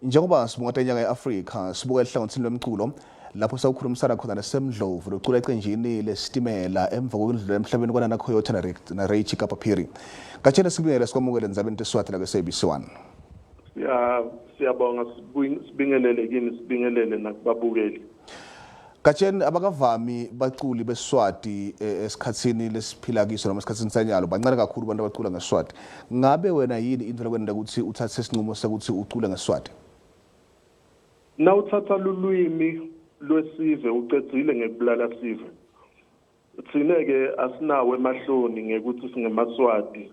Njengoba sibunga inyanga yeAfrika sibuka ehlangothini lomculo lapho sawukhulumisana khona neSemdlovu locula eqenjini lesitimela emva kokudlula emhlabeni kwana Coyote na Ray Chikapa Phiri. Katshena sibingelele sikwamukele ndzabeni teswati la SABC1. Siyabonga sibingelele kini sibingelele nakubabukeli. Katsheni abakavami baculi beSwati esikhatsini lesiphila kiso noma esikhatsini sanyalo bancane kakhulu abantu abacula ngeSwati. Ngabe wena yini into lokwenda ukuthi uthathe isinqumo sokuthi ucule ngeSwati? Na uthatha lulwimi lwesive ucedzile ngekubulala sive. Thine-ke asinawo emahloni ngekuthi singemaswati.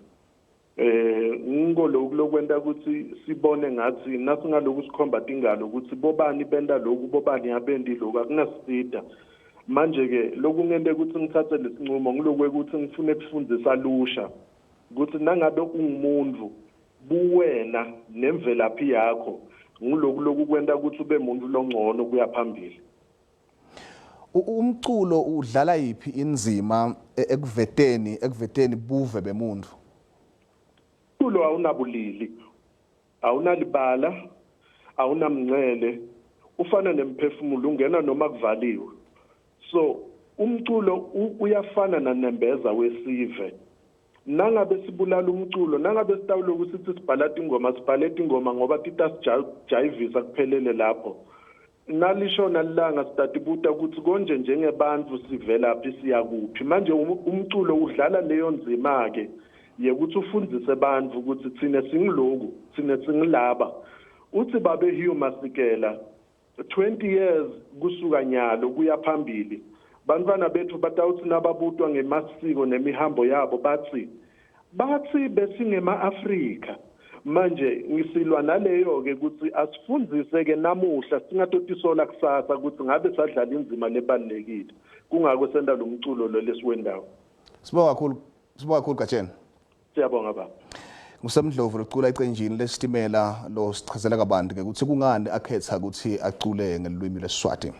Ngolo lokwenda ukuthi sibone ngathi nasingaloku sikhomba tingalo ukuthi bobani benda lokhu bobani abendi lokhu akunasida. Manje ke lokhu ngende ukuthi ngithathe lesinqumo ngilokwekuthi ngifune ukufundisa lusha ukuthi nangabe ungumuntu buwena nemvelaphi yakho ngilokhu kwenda ukuthi ube umuntu longcono kuya phambili. Umculo udlala yipi inzima ekuveteni buve bemuntu? Umculo awunabulili, awunalibala, awunamngcele, ufana nemphefumulo ungena noma kuvaliwe. So umculo uyafana nanembeza wesive. Nangabe sibulala umculo, nangabe sitawulo ukuthi sibhala ingoma ngoba titasijayivisa kuphelele lapho. Nalisho nalilanga sitatibuta ukuthi konje njengebantu sivelaphi siyakuphi. Manje umculo udlala leyo nzima ke yekuthi ufundise abantu ukuthi thina singiloku, thina singilaba. Uthi babe Hugh Masekela 20 years kusuka nyalo kuya phambili. Bantwana bethu batawuthi nababutwa ngemasiko nemihambo yabo bathi besingema Afrika. Manje ngisilwa naleyo ke ukuthi asifundise ke namuhla singatotisola kusasa ukuthi ngabe sadlala inzima lebalekile kungako senda lo mculo lo lesiwendawo. Sibonga kakhulu Katsheni. Siyabonga baba. NguSemdlovu locula eqenjini lesitimela lo sichazela kabanti ukuthi kungani akhetha ukuthi acule ngelwimi lweSwati.